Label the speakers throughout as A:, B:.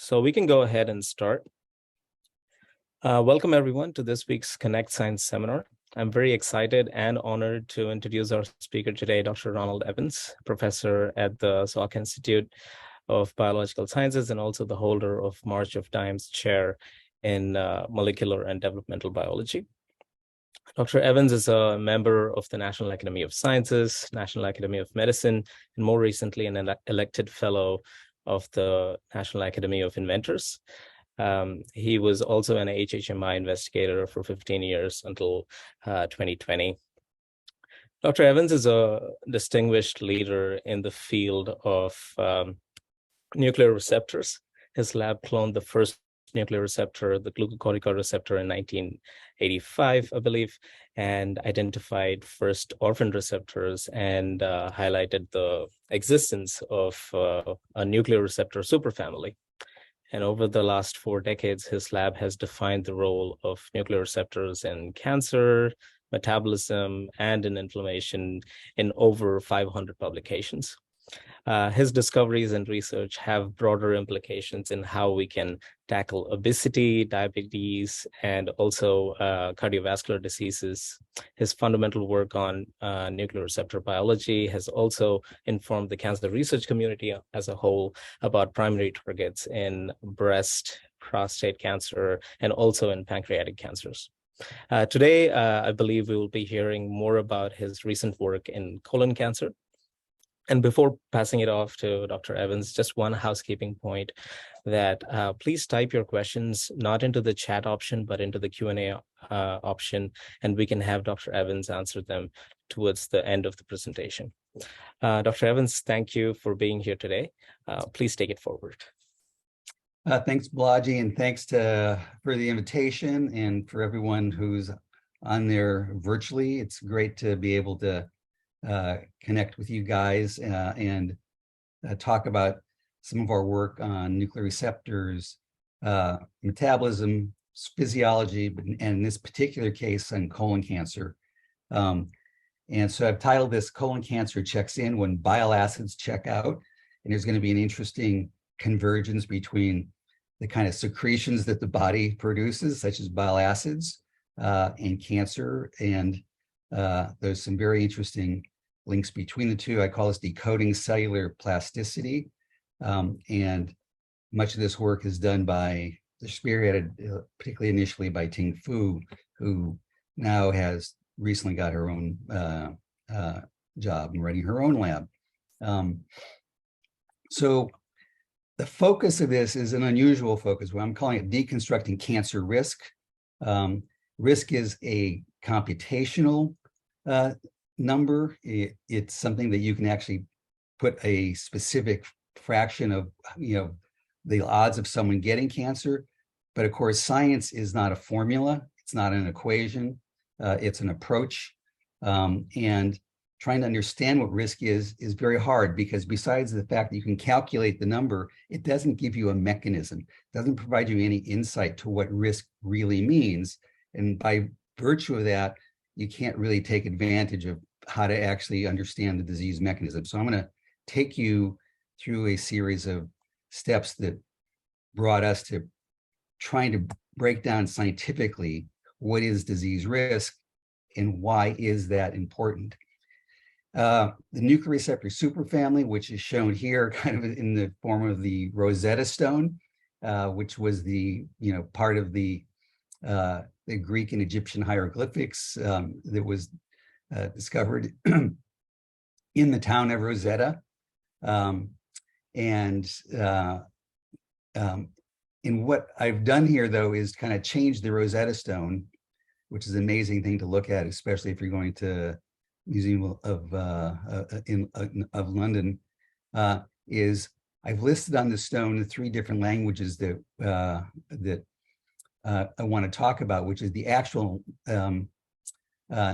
A: So we can go ahead and start. Welcome everyone to this week's Connect Science seminar. I'm very excited and honored to introduce our speaker today, Dr. Ronald Evans, professor at the Salk Institute of Biological Sciences and also the holder of March of Dimes Chair in Molecular and Developmental Biology. Dr. Evans is a member of the National Academy of Sciences, National Academy of Medicine, and more recently an elected fellow of the National Academy of Inventors. He was also an HHMI investigator for 15 years until 2020. Dr. Evans is a distinguished leader in the field of nuclear receptors. His lab cloned the first nuclear receptor, the glucocorticoid receptor, in 1985, I believe, and identified first orphan receptors and highlighted the existence of a nuclear receptor superfamily. And over the last 4 decades, his lab has defined the role of nuclear receptors in cancer, metabolism, and in inflammation in over 500 publications. His discoveries and research have broader implications in how we can tackle obesity, diabetes, and also cardiovascular diseases. His fundamental work on nuclear receptor biology has also informed the cancer research community as a whole about primary targets in breast, prostate cancer, and also in pancreatic cancers. Today, I believe we will be hearing more about his recent work in colon cancer. And before passing it off to Dr. Evans, just one housekeeping point that please type your questions not into the chat option, but into the Q&A option, and we can have Dr. Evans answer them towards the end of the presentation. Dr. Evans, thank you for being here today. Please take it forward.
B: Thanks, Balaji, and thanks for the invitation and for everyone who's on there virtually. It's great to be able to connect with you guys and talk about some of our work on nuclear receptors, metabolism, physiology, and in this particular case on colon cancer. And so I've titled this Colon Cancer Checks In When Bile Acids Check Out. And there's going to be an interesting convergence between the kind of secretions that the body produces, such as bile acids, and cancer. And there's some very interesting links between the two. I call this decoding cellular plasticity. And much of this work is done by, spearheaded particularly initially by Ting Fu, who now has recently got her own job and running her own lab. So the focus of this is an unusual focus. What I'm calling it deconstructing cancer risk. Risk is a computational number. It's something that you can actually put a specific fraction of, the odds of someone getting cancer. But of course, science is not a formula. It's not an equation. It's an approach. And trying to understand what risk is very hard, because besides the fact that you can calculate the number, it doesn't give you a mechanism. It doesn't provide you any insight to what risk really means. And by virtue of that, you can't really take advantage of how to actually understand the disease mechanism. So I'm going to take you through a series of steps that brought us to trying to break down scientifically what is disease risk and why is that important. The nuclear receptor superfamily, which is shown here kind of in the form of the Rosetta Stone, which was the part of the Greek and Egyptian hieroglyphics that was discovered in the town of Rosetta. And what I've done here, though, is kind of change the Rosetta Stone, which is an amazing thing to look at, especially if you're going to Museum of London. Is I've listed on the stone the 3 different languages that I want to talk about, which is the actual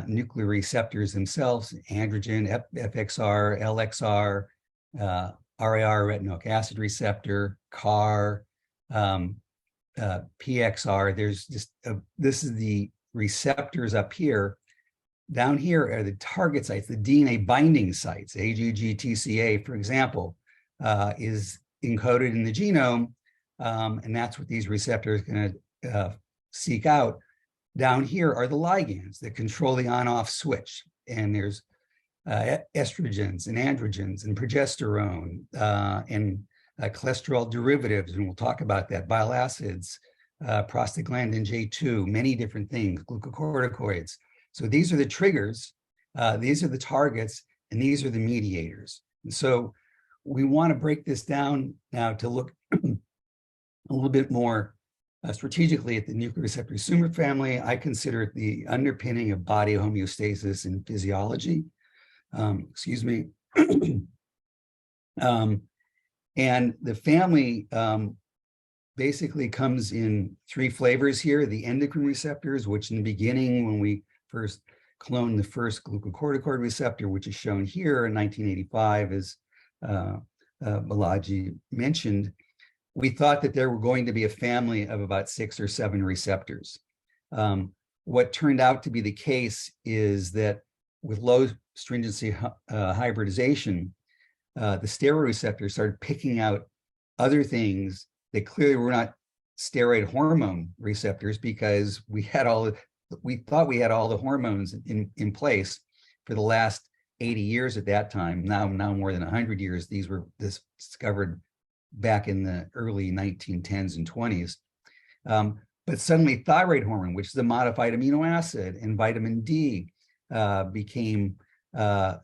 B: nuclear receptors themselves: androgen, FXR, LXR, RAR, retinoic acid receptor, CAR, PXR. There's just this is the receptors up here. Down here are the target sites, the DNA binding sites. AGG TCA, for example, is encoded in the genome, And that's what these receptors are going to seek out. Down here are the ligands that control the on-off switch. And there's estrogens and androgens and progesterone and cholesterol derivatives, and we'll talk about that, bile acids, prostaglandin J2, many different things, glucocorticoids. So these are the triggers, these are the targets, and these are the mediators. And so we want to break this down now to look a little bit more strategically at the nuclear receptor superfamily. I consider it the underpinning of body homeostasis and physiology. Excuse me. And the family basically comes in three flavors here. The endocrine receptors, which in the beginning, when we first cloned the first glucocorticoid receptor, which is shown here in 1985, as Balaji mentioned, we thought that there were going to be a family of about 6 or 7 receptors. What turned out to be the case is that with low stringency hybridization, the steroid receptors started picking out other things that clearly were not steroid hormone receptors, because we thought we had all the hormones in place for the last 80 years at that time. Now more than 100 years. These were discovered back in the early 1910s and 20s. But suddenly thyroid hormone, which is a modified amino acid, and vitamin D became that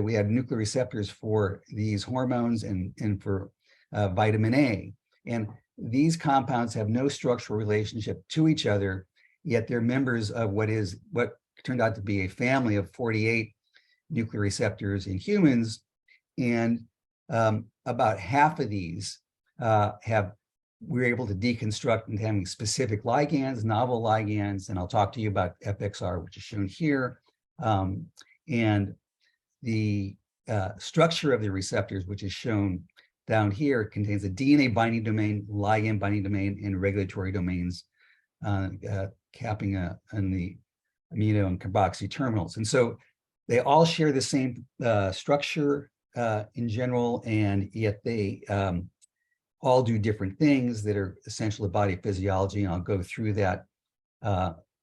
B: we had nuclear receptors for these hormones and for vitamin A. And these compounds have no structural relationship to each other, yet they're members of what turned out to be a family of 48 nuclear receptors in humans. And about half of these we're able to deconstruct into having specific ligands, novel ligands, and I'll talk to you about FXR, which is shown here. And the structure of the receptors, which is shown down here, contains a DNA binding domain, ligand binding domain, and regulatory domains, capping on the amino and carboxy terminals. And so they all share the same structure in general, and yet they all do different things that are essential to body physiology. And I'll go through that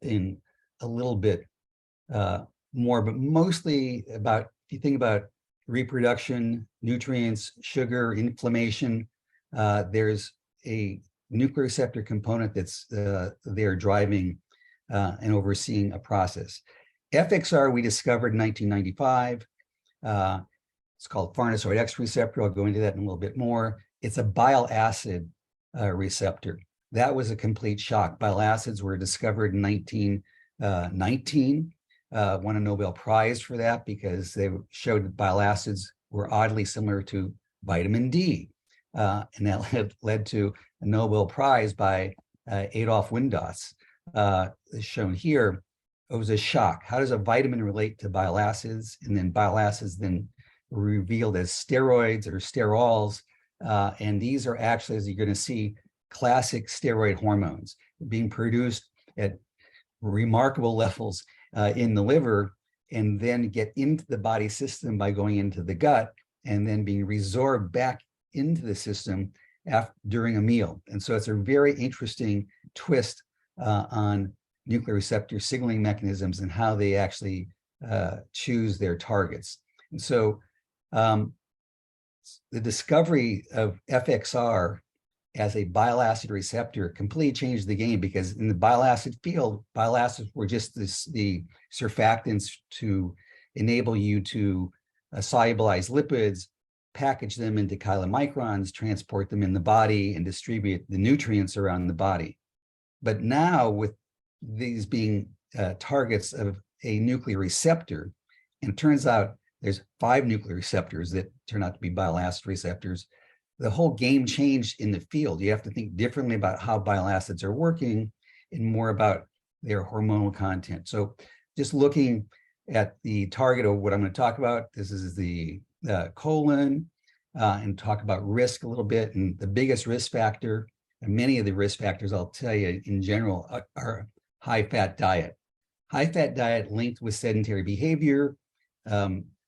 B: in a little bit more, but mostly about, if you think about reproduction, nutrients, sugar, inflammation, there's a nuclear receptor component that's there driving and overseeing a process. FXR we discovered in 1995. It's called farnesoid X receptor. I'll go into that in a little bit more. It's a bile acid receptor. That was a complete shock. Bile acids were discovered in 1919. Won a Nobel Prize for that because they showed that bile acids were oddly similar to vitamin D. And that led to a Nobel Prize by Adolf Windaus, shown here. It was a shock. How does a vitamin relate to bile acids? And then bile acids then were revealed as steroids or sterols. And these are actually, as you're going to see, classic steroid hormones being produced at remarkable levels in the liver, and then get into the body system by going into the gut, and then being resorbed back into the system during a meal. And so it's a very interesting twist on nuclear receptor signaling mechanisms and how they actually choose their targets. And so the discovery of FXR as a bile acid receptor completely changed the game, because in the bile acid field, bile acids were just the surfactants to enable you to solubilize lipids, package them into chylomicrons, transport them in the body, and distribute the nutrients around the body. But now, with these being targets of a nuclear receptor, and it turns out there's 5 nuclear receptors that turn out to be bile acid receptors, the whole game changed in the field. You have to think differently about how bile acids are working and more about their hormonal content. So just looking at the target of what I'm going to talk about, this is the colon, and talk about risk a little bit. And the biggest risk factor, and many of the risk factors I'll tell you in general, are high-fat diet. High-fat diet linked with sedentary behavior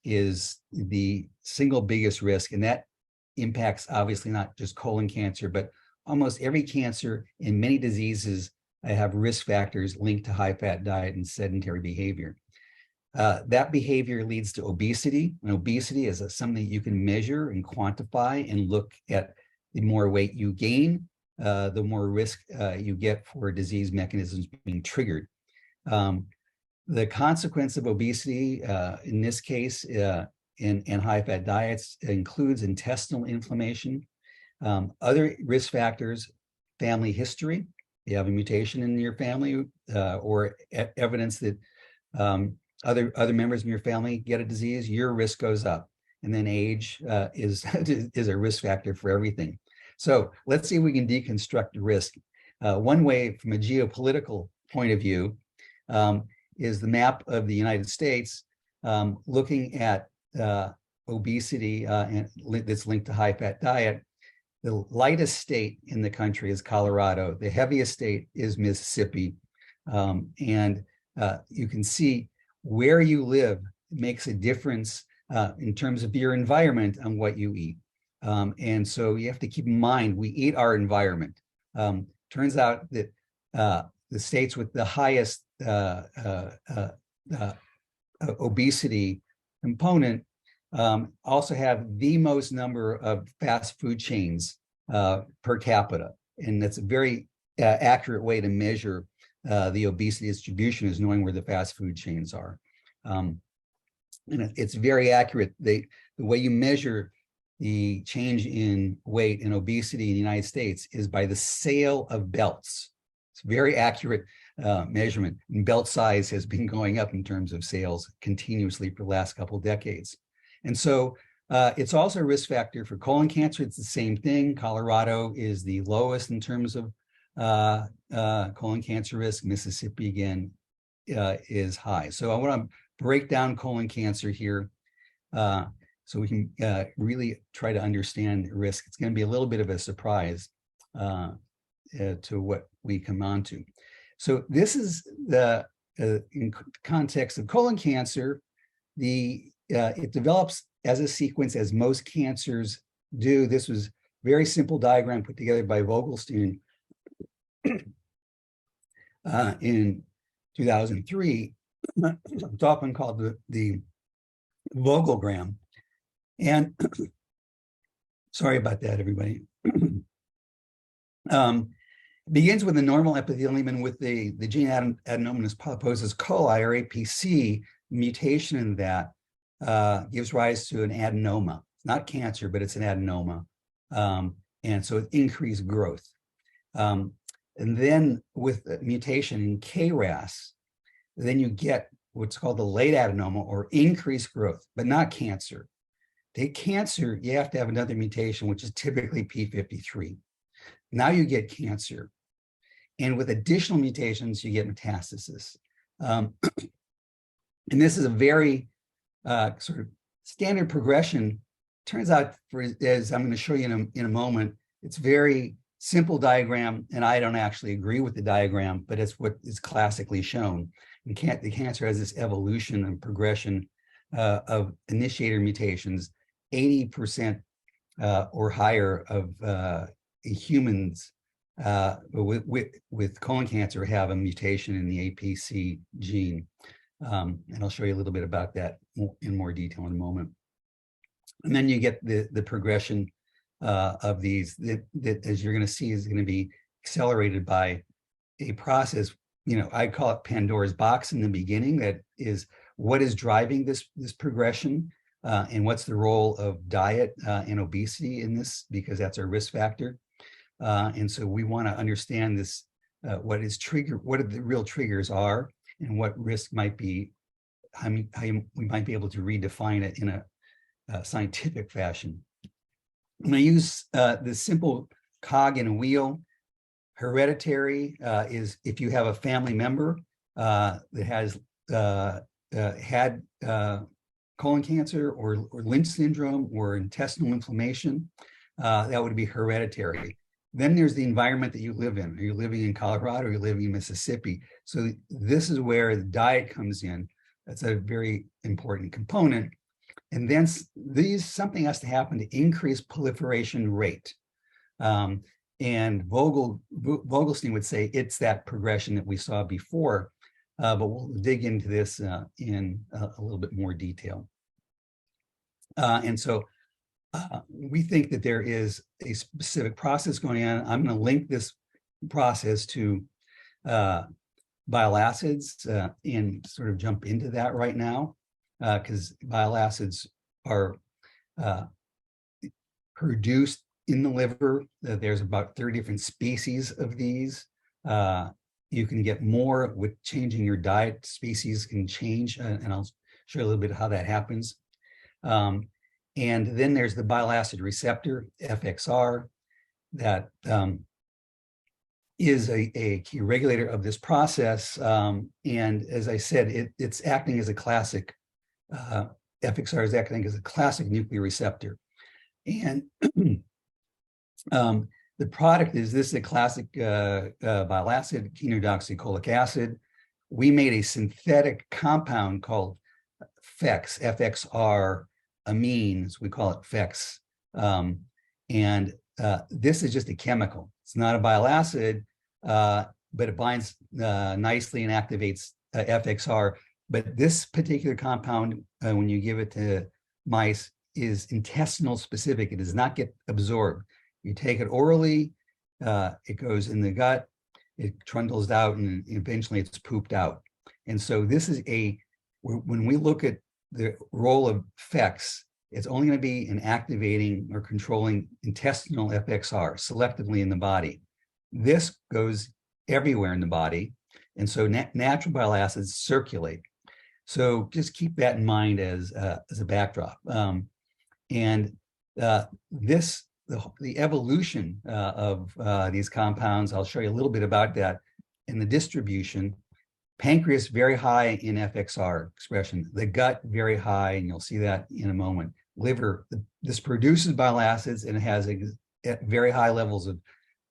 B: is the single biggest risk, and that impacts obviously not just colon cancer, but almost every cancer and many diseases have risk factors linked to high-fat diet and sedentary behavior. That behavior leads to obesity, and obesity is something you can measure and quantify and look at. The more weight you gain, the more risk you get for disease mechanisms being triggered. The consequence of obesity, in this case, in high-fat diets, includes intestinal inflammation. Other risk factors, family history. You have a mutation in your family, or evidence that other members of your family get a disease, your risk goes up. And then age is a risk factor for everything. So let's see if we can deconstruct risk. One way, from a geopolitical point of view, is the map of the United States, looking at obesity and that's linked to high-fat diet. The lightest state in the country is Colorado. The heaviest state is Mississippi. And you can see where you live makes a difference in terms of your environment and what you eat. And so you have to keep in mind, we eat our environment. Turns out that the states with the highest obesity component also have the most number of fast food chains per capita. And that's a very accurate way to measure the obesity distribution, is knowing where the fast food chains are. And it's very accurate. The way you measure the change in weight and obesity in the United States is by the sale of belts. It's very accurate measurement. And belt size has been going up in terms of sales continuously for the last couple of decades. And so it's also a risk factor for colon cancer. It's the same thing. Colorado is the lowest in terms of colon cancer risk. Mississippi, again, is high. So I want to break down colon cancer here so we can really try to understand risk. It's going to be a little bit of a surprise to what we come on to. So this is the in context of colon cancer, it develops as a sequence as most cancers do. This was a very simple diagram put together by Vogelstein in 2003. It's often called the Vogelgram. And sorry about that, everybody. Begins with the normal epithelium with the gene adenomatous polyposis coli, or APC, mutation in that gives rise to an adenoma. It's not cancer, but it's an adenoma. And so it increased growth. And then with the mutation in KRAS, then you get what's called the late adenoma, or increased growth, but not cancer. To get cancer, you have to have another mutation, which is typically P53. Now you get cancer. And with additional mutations, you get metastasis. And this is a very sort of standard progression. Turns out, as I'm going to show you in a moment, it's very simple diagram, and I don't actually agree with the diagram, but it's what is classically shown. And the cancer has this evolution and progression of initiator mutations. 80% or higher of humans with colon cancer have a mutation in the APC gene. And I'll show you a little bit about that in more detail in a moment. And then you get the progression of these that, as you're going to see, is going to be accelerated by a process. I call it Pandora's box in the beginning. That is, what is driving this progression, and what's the role of diet and obesity in this, because that's our risk factor. And so we want to understand this, what the real triggers are, and what risk might be, how we might be able to redefine it in a scientific fashion. I'm going to use this simple cog in a wheel. Hereditary is if you have a family member that has had colon cancer or Lynch syndrome or intestinal inflammation, that would be hereditary. Then there's the environment that you live in. Are you living in Colorado? Or are you living in Mississippi? So this is where the diet comes in. That's a very important component. And then something has to happen to increase proliferation rate. And Vogelstein would say it's that progression that we saw before, but we'll dig into this in a little bit more detail. And so we think that there is a specific process going on. I'm going to link this process to bile acids and sort of jump into that right now, because bile acids are produced in the liver. There's about 30 different species of these. You can get more with changing your diet. Species can change, and I'll show you a little bit of how that happens. And then there's the bile acid receptor, FXR, that is a key regulator of this process. And as I said, it's acting as a classic, FXR is acting as a classic nuclear receptor. And the product is this, a classic bile acid, chenodeoxycholic acid. We made a synthetic compound called FEX, FXR amines, we call it FEX. This is just a chemical. It's not a bile acid, but it binds nicely and activates FXR. But this particular compound, when you give it to mice, is intestinal specific. It does not get absorbed. You take it orally, it goes in the gut, it trundles out, and eventually it's pooped out. And so this is when we look at the role of FEX, it's only going to be in activating or controlling intestinal FXR selectively in the body. This goes everywhere in the body. And so natural bile acids circulate. So just keep that in mind as a backdrop. The evolution of these compounds, I'll show you a little bit about that in the distribution. Pancreas, very high in FXR expression. The gut, very high, and you'll see that in a moment. Liver, this produces bile acids, and it has very high levels of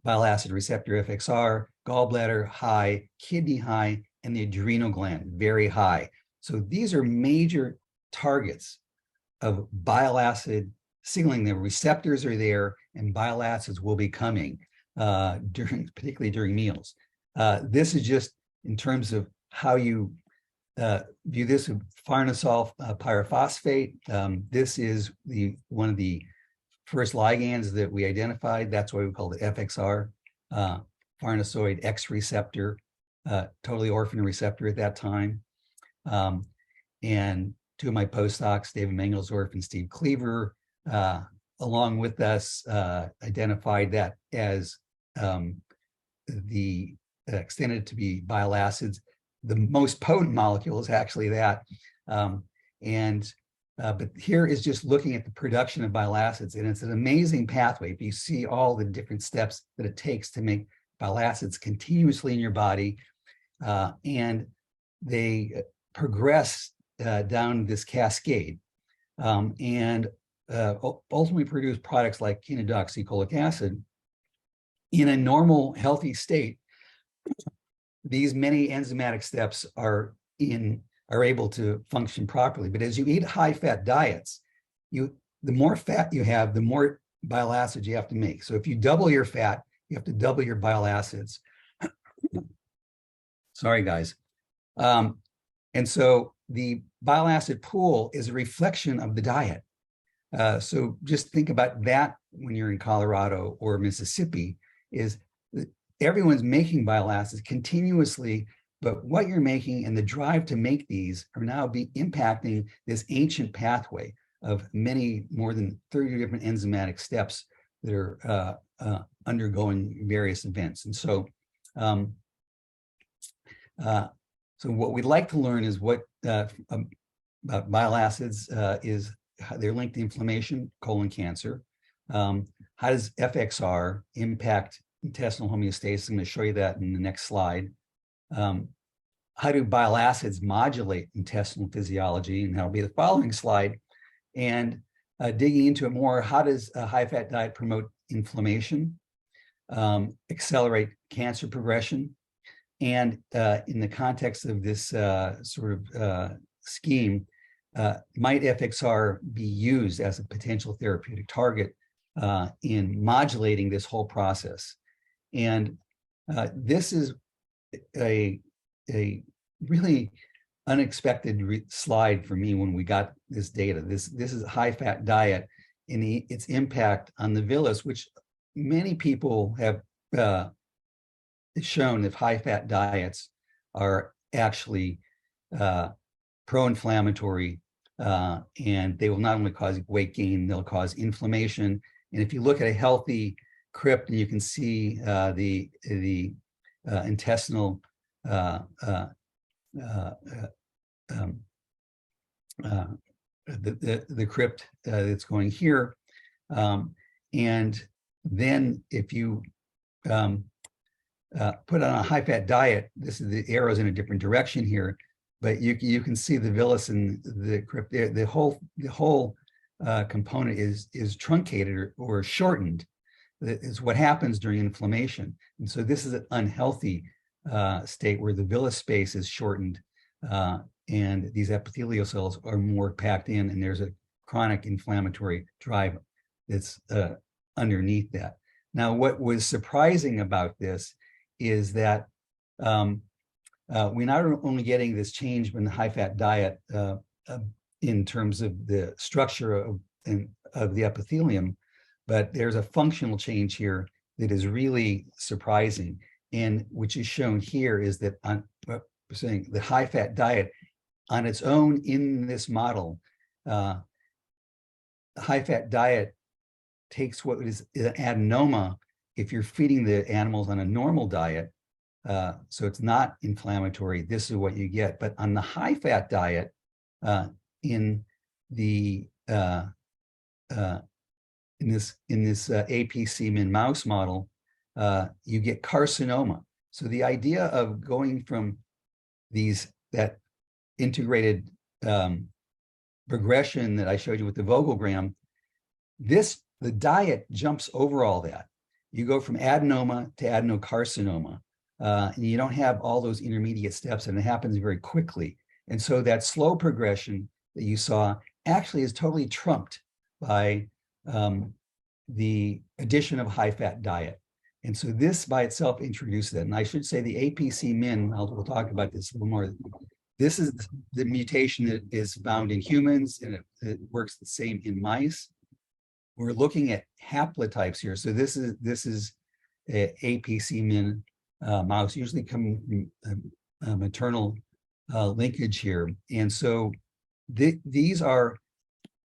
B: bile acid receptor FXR. Gallbladder, high. Kidney, high. And the adrenal gland, very high. So these are major targets of bile acid signaling. The receptors are there, and bile acids will be coming particularly during meals. This is just in terms of how you view this with farnesyl pyrophosphate. This is one of the first ligands that we identified. That's why we call it FXR, farnesoid X receptor, totally orphan receptor at that time. And two of my postdocs, David Mangelsdorf and Steve Cleaver, along with us, identified that as the extended to be bile acids. The most potent molecule is actually that. But here is just looking at the production of bile acids, and it's an amazing pathway. If you see all the different steps that it takes to make bile acids continuously in your body, and they progress down this cascade, and ultimately produce products like chenodeoxycholic acid. In a normal, healthy state, these many enzymatic steps are able to function properly. But as you eat high-fat diets, the more fat you have, the more bile acids you have to make. So if you double your fat, you have to double your bile acids. Sorry, guys. And so the bile acid pool is a reflection of the diet. So just think about that when you're in Colorado or Mississippi, is everyone's making bile acids continuously, but what you're making and the drive to make these are now impacting this ancient pathway of many more than 30 different enzymatic steps that are undergoing various events. And so, so what we'd like to learn is what about bile acids is how they're linked to inflammation, colon cancer. How does FXR impact intestinal homeostasis? I'm going to show you that in the next slide. How do bile acids modulate intestinal physiology? And that'll be the following slide. And digging into it more, how does a high-fat diet promote inflammation, accelerate cancer progression? And in the context of this sort of scheme, might FXR be used as a potential therapeutic target in modulating this whole process? And this is a really unexpected slide for me when we got this data. This is a high-fat diet and its impact on the villus, which many people have shown that high-fat diets are actually pro-inflammatory, and they will not only cause weight gain, they'll cause inflammation. And if you look at a healthy crypt, and you can see the intestinal the crypt that's going here, and then if you put on a high-fat diet, this is the arrows in a different direction here, but you can see the villus and the crypt there. The whole component is truncated or shortened. Is what happens during inflammation, and so this is an unhealthy state where the villus space is shortened, and these epithelial cells are more packed in, and there's a chronic inflammatory drive that's underneath that. Now, what was surprising about this is that we're not only getting this change in the high-fat diet in terms of the structure of the epithelium, but there's a functional change here that is really surprising. And which is shown here is that we're saying the high-fat diet on its own in this model, the high-fat diet takes what is an adenoma if you're feeding the animals on a normal diet. So it's not inflammatory. This is what you get. But on the high-fat diet, in this APC-min mouse model, you get carcinoma. So the idea of going from that integrated progression that I showed you with the Vogelgram, the diet jumps over all that. You go from adenoma to adenocarcinoma, and you don't have all those intermediate steps, and it happens very quickly. And so that slow progression that you saw actually is totally trumped by the addition of high-fat diet. And so this by itself introduced that. And I should say the APC-min, we'll talk about this a little more. This is the mutation that is found in humans, and it works the same in mice. We're looking at haplotypes here. So this is a APC-min mouse, usually coming from maternal linkage here. And so these are,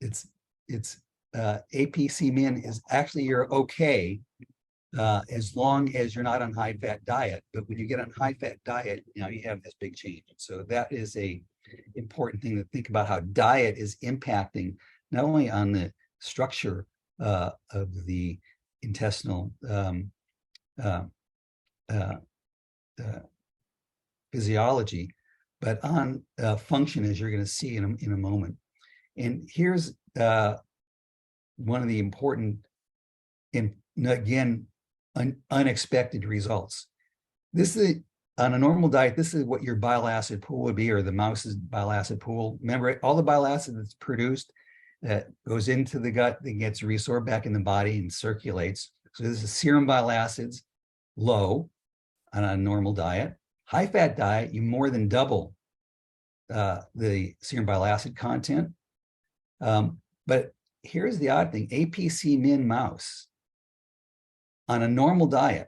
B: it's APC-min is actually you're okay as long as you're not on high-fat diet. But when you get on high-fat diet, now you have this big change. So that is a important thing to think about, how diet is impacting not only on the structure of the intestinal physiology, but on function, as you're going to see in a moment. And here's one of the important, and again, unexpected results. This is on a normal diet. This is what your bile acid pool would be, or the mouse's bile acid pool. Remember, all the bile acid that's produced goes into the gut, then gets resorbed back in the body and circulates. So this is serum bile acids low on a normal diet. High-fat diet, you more than double the serum bile acid content. But here's the odd thing: APC-min mouse on a normal diet,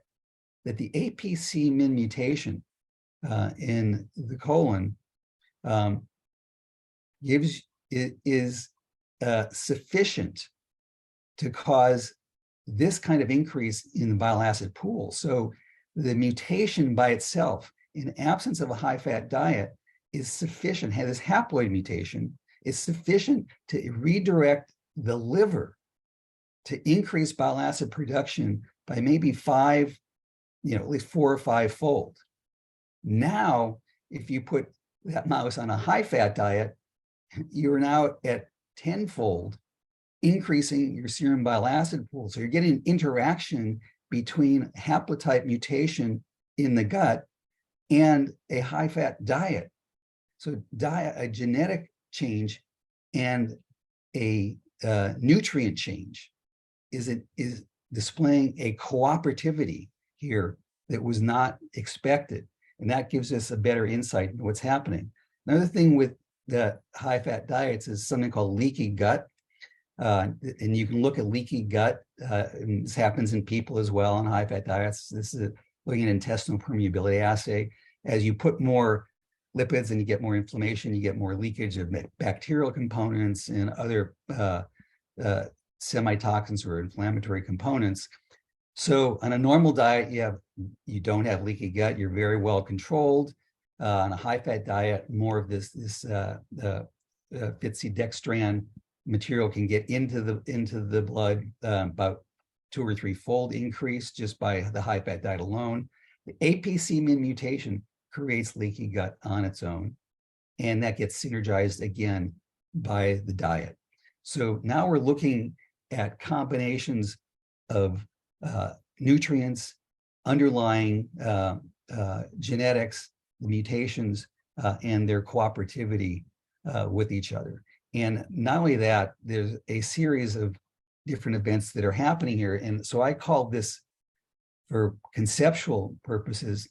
B: that the APC-min mutation in the colon is sufficient to cause this kind of increase in the bile acid pool. So the mutation by itself, in absence of a high-fat diet, is sufficient. This haploid mutation is sufficient to redirect the liver to increase bile acid production by maybe at least 4 or 5-fold. Now, if you put that mouse on a high-fat diet, you're now at 10-fold, increasing your serum bile acid pool. So you're getting an interaction between haplotype mutation in the gut and a high-fat diet. So a genetic change and a nutrient change is displaying a cooperativity here that was not expected. And that gives us a better insight into what's happening. Another thing with the high-fat diets is something called leaky gut. And you can look at leaky gut. And this happens in people as well on high-fat diets. This is looking at intestinal permeability assay. As you put more lipids and you get more inflammation, you get more leakage of bacterial components and other semitoxins or inflammatory components. So on a normal diet, you don't have leaky gut. You're very well controlled. On a high-fat diet, more of this dextran material can get into the blood, about 2 or 3-fold increase just by the high-fat diet alone. The APC-min mutation creates leaky gut on its own, and that gets synergized again by the diet. So now we're looking at combinations of nutrients, underlying genetics, the mutations, and their cooperativity with each other. And not only that, there's a series of different events that are happening here. And so I call this, for conceptual purposes,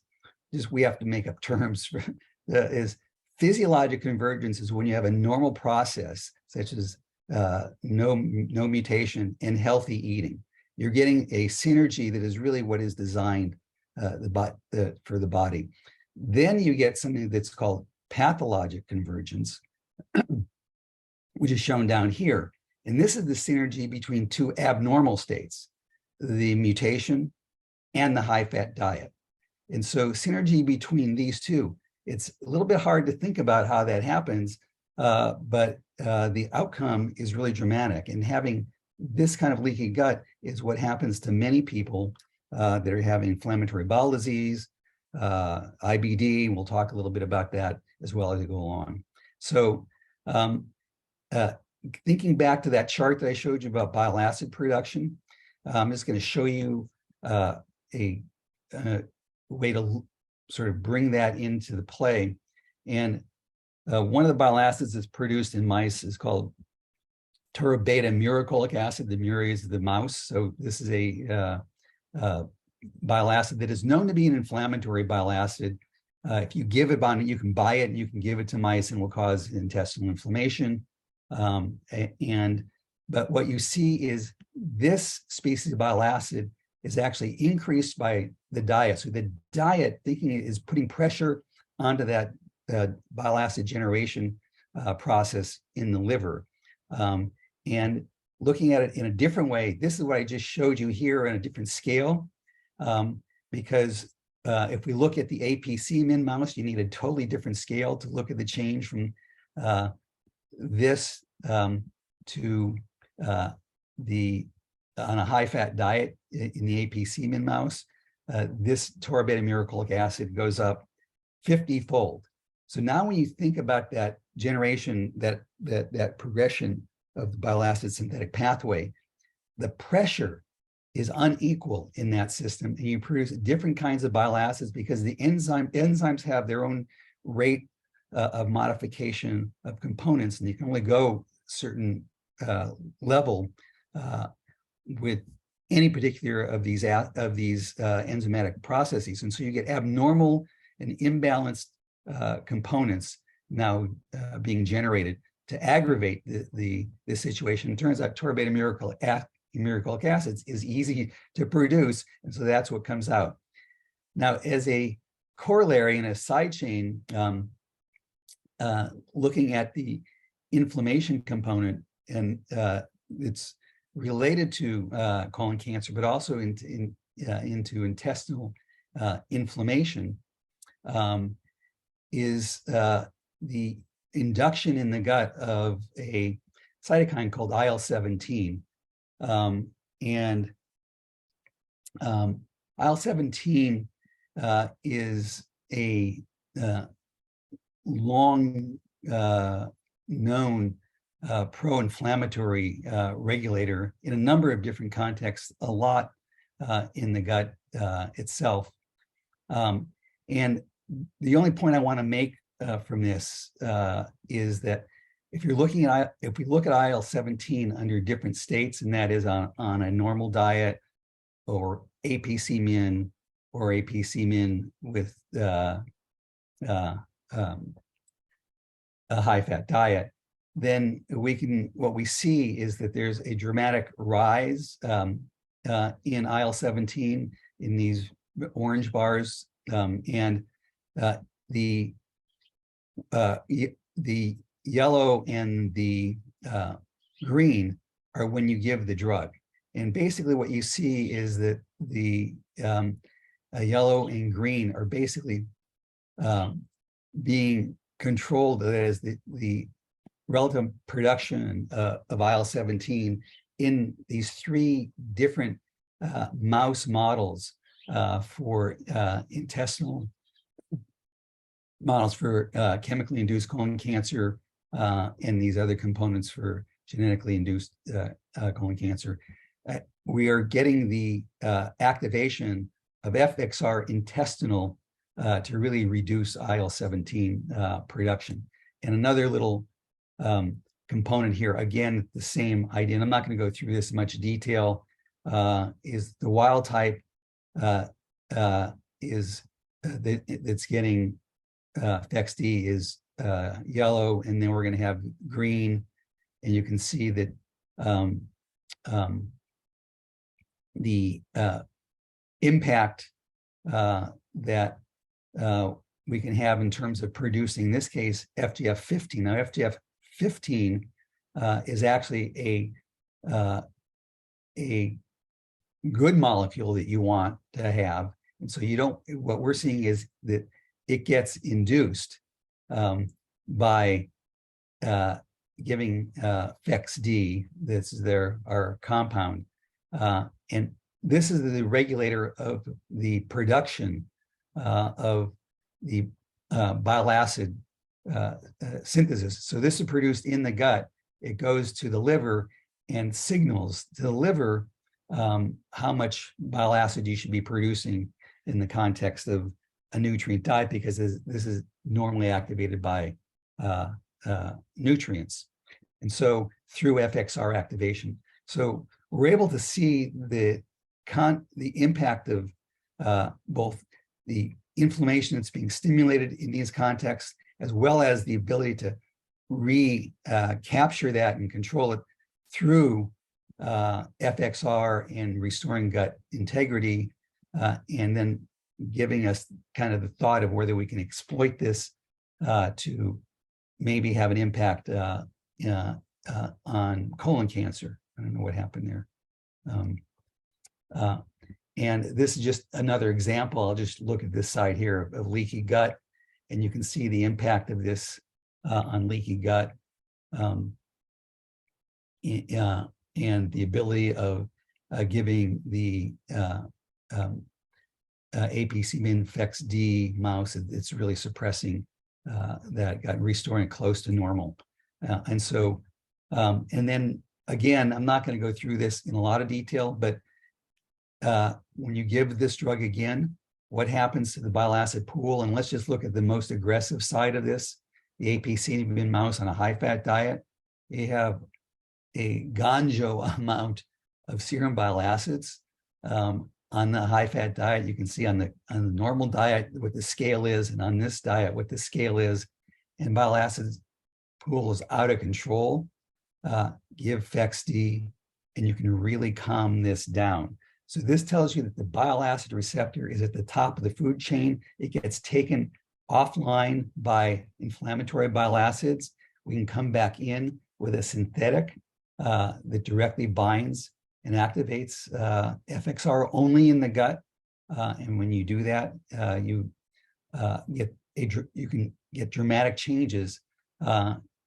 B: just we have to make up terms for is physiologic convergence is when you have a normal process, such as no mutation and healthy eating. You're getting a synergy that is really what is designed for the body. Then you get something that's called pathologic convergence, which is shown down here. And this is the synergy between two abnormal states, the mutation and the high-fat diet. And so synergy between these two, it's a little bit hard to think about how that happens, but the outcome is really dramatic. And having this kind of leaky gut is what happens to many people that are having inflammatory bowel disease, IBD. We'll talk a little bit about that as well as we go along. So thinking back to that chart that I showed you about bile acid production, I'm just going to show you a way to sort of bring that into the play. And one of the bile acids that's produced in mice is called beta muricolic acid. The muri is the mouse. So this is a bile acid that is known to be an inflammatory bile acid. If you give it on, you can buy it and you can give it to mice and will cause intestinal inflammation. But what you see is this species of bile acid is actually increased by the diet. So the diet, thinking is putting pressure onto that bile acid generation process in the liver. And looking at it in a different way, this is what I just showed you here on a different scale. Because if we look at the APC-min mouse, you need a totally different scale to look at the change from this to on a high-fat diet in the APC-min mouse. This beta muricolic acid goes up 50-fold. So now when you think about that generation, that progression of the bile acid synthetic pathway, the pressure is unequal in that system, and you produce different kinds of bile acids because the enzymes have their own rate of modification of components, and you can only go certain level with any particular of these enzymatic processes. And so you get abnormal and imbalanced components now being generated to aggravate the situation. It turns out beta muricolic acid is easy to produce, and so that's what comes out. Now, as a corollary and a side chain, looking at the inflammation component, and it's related to colon cancer, but also into intestinal inflammation, is the induction in the gut of a cytokine called IL-17. And IL-17 is a long known pro-inflammatory regulator in a number of different contexts, a lot in the gut itself. And the only point I want to make from this is that if you're looking at, if we look at IL-17 under different states, and that is on a normal diet or APC-min or APC-min with a high-fat diet, then what we see is that there's a dramatic rise in IL-17 in these orange bars, and the yellow and the green are when you give the drug. And basically what you see is that the yellow and green are basically being controlled, that is the relative production of IL-17 in these 3 different mouse models for intestinal models for chemically induced colon cancer and these other components for genetically induced colon cancer. We are getting the activation of FXR intestinal to really reduce IL-17 production. And another little component here, again, the same idea, and I'm not going to go through this in much detail, is the wild type that's getting FXD is yellow, and then we're going to have green, and you can see that the impact that we can have in terms of producing, in this case, FGF15. Now, FGF15 is actually a good molecule that you want to have. And so you don't, what we're seeing is that it gets induced by giving FXD, this is our compound. And this is the regulator of the production of the bile acid synthesis. So this is produced in the gut. It goes to the liver and signals to the liver how much bile acid you should be producing in the context of a nutrient diet, because this is normally activated by nutrients. And so through FXR activation. So we're able to see the impact of both the inflammation that's being stimulated in these contexts, as well as the ability to capture that and control it through FXR and restoring gut integrity, and then giving us kind of the thought of whether we can exploit this to maybe have an impact on colon cancer. I don't know what happened there. And this is just another example. I'll just look at this side here of leaky gut, and you can see the impact of this on leaky gut, and the ability of giving the APC-min FXD mouse, it's really suppressing that gut, restoring it close to normal. And so, and then again, I'm not going to go through this in a lot of detail, but when you give this drug again, what happens to the bile acid pool? And let's just look at the most aggressive side of this, the APC-min mouse on a high-fat diet. You have a gonjo amount of serum bile acids on the high-fat diet. You can see on the normal diet what the scale is, and on this diet what the scale is. And bile acid pool is out of control. Give FXD, and you can really calm this down. So this tells you that the bile acid receptor is at the top of the food chain. It gets taken offline by inflammatory bile acids. We can come back in with a synthetic that directly binds and activates FXR only in the gut. And when you do that, you can get dramatic changes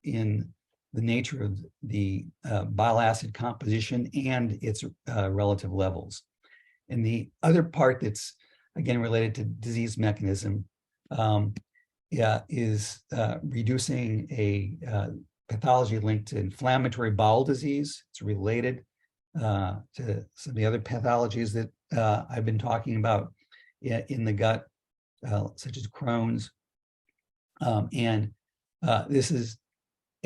B: in the nature of the bile acid composition and its relative levels. And the other part that's, again, related to disease mechanism is reducing a pathology linked to inflammatory bowel disease. It's related to some of the other pathologies that I've been talking about in the gut, such as Crohn's. And this is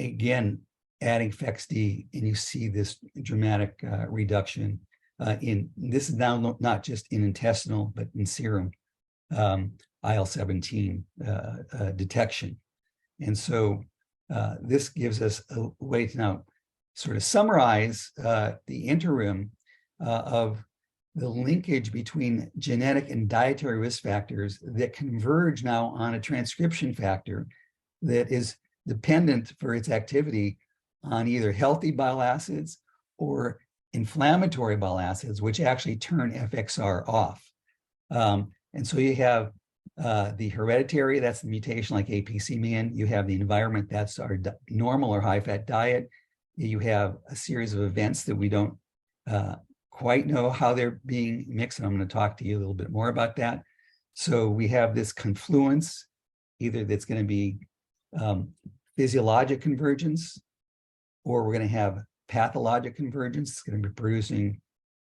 B: again, adding FEXD, and you see this dramatic reduction this is now not just in intestinal, but in serum IL-17 detection. And so this gives us a way to now sort of summarize the interim of the linkage between genetic and dietary risk factors that converge now on a transcription factor that is dependent for its activity on either healthy bile acids or inflammatory bile acids, which actually turn FXR off. And so you have the hereditary, that's the mutation like APC-man. You have the environment, that's our normal or high-fat diet. You have a series of events that we don't quite know how they're being mixed, and I'm going to talk to you a little bit more about that. So we have this confluence, either that's going to be physiologic convergence, or we're going to have pathologic convergence. It's going to be producing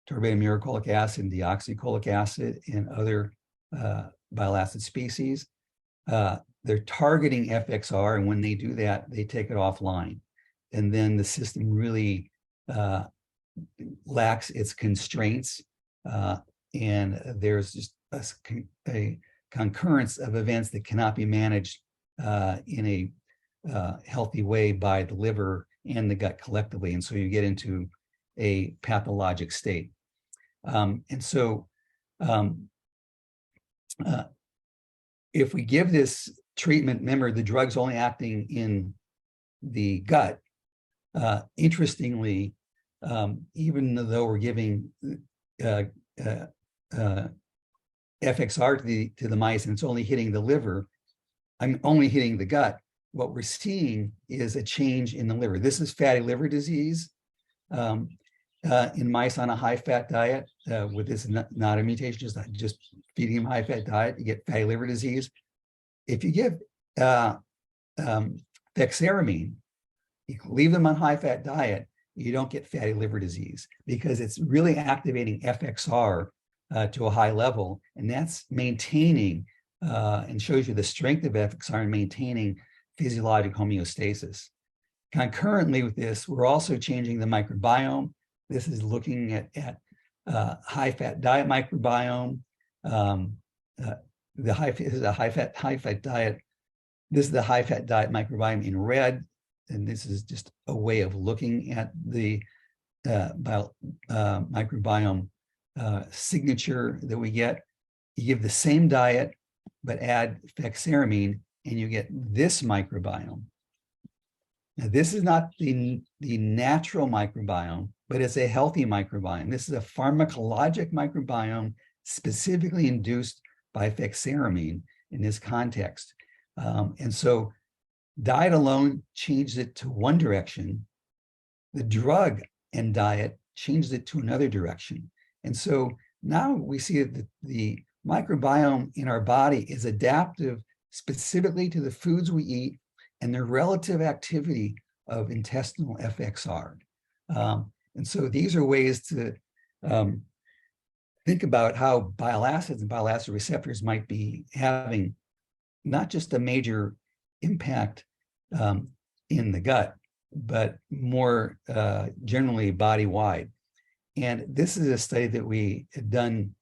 B: torbetamuricolic acid, deoxycholic acid, and other bile acid species. They're targeting FXR, and when they do that, they take it offline. And then the system really lacks its constraints, and there's just a concurrence of events that cannot be managed in a healthy way by the liver and the gut collectively. And so you get into a pathologic state. And so if we give this treatment, remember the drug's only acting in the gut. Interestingly, even though we're giving FXR to the mice and it's only hitting the liver, I'm only hitting the gut, what we're seeing is a change in the liver. This is fatty liver disease in mice on a high-fat diet. With this not a mutation, just feeding them high-fat diet, you get fatty liver disease. If you give fexaramine, you leave them on high-fat diet, you don't get fatty liver disease because it's really activating FXR to a high level, and that's maintaining and shows you the strength of FXR in maintaining physiologic homeostasis. Concurrently with this, we're also changing the microbiome. This is looking at high-fat diet microbiome. This is a high-fat diet. This is the high-fat diet microbiome in red, and this is just a way of looking at the microbiome signature that we get. You give the same diet, but add fexaramine, and you get this microbiome. Now, this is not the natural microbiome, but it's a healthy microbiome. This is a pharmacologic microbiome specifically induced by fexaramine in this context. And so diet alone changed it to one direction. The drug and diet changed it to another direction. And so now we see that the microbiome in our body is adaptive specifically to the foods we eat and their relative activity of intestinal FXR. And so these are ways to think about how bile acids and bile acid receptors might be having not just a major impact in the gut, but more generally body-wide. And this is a study that we had done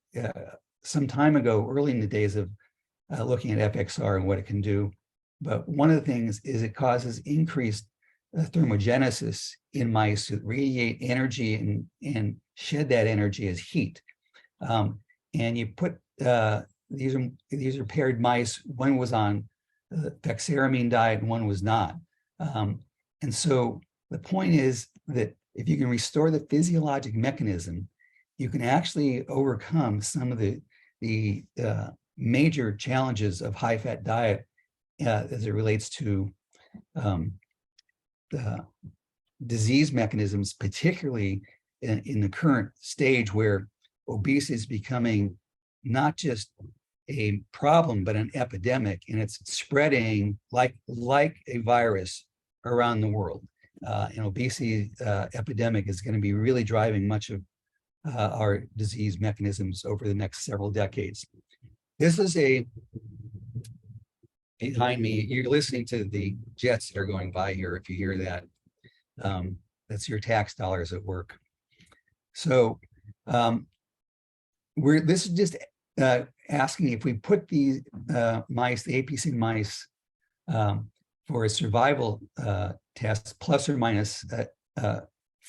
B: some time ago, early in the days of looking at FXR and what it can do. But one of the things is it causes increased thermogenesis in mice that radiate energy and shed that energy as heat. And you put, these are paired mice, one was on the fexaramine diet and one was not. And so the point is that if you can restore the physiologic mechanism, you can actually overcome some of the major challenges of high-fat diet as it relates to disease mechanisms, particularly in the current stage where obesity is becoming not just a problem, but an epidemic, and it's spreading like a virus around the world. An obesity epidemic is going to be really driving much of our disease mechanisms over the next several decades. This is a behind me, you're listening to the jets that are going by here. If you hear that, that's your tax dollars at work. So this is just asking if we put these mice, the APC mice, for a survival test plus or minus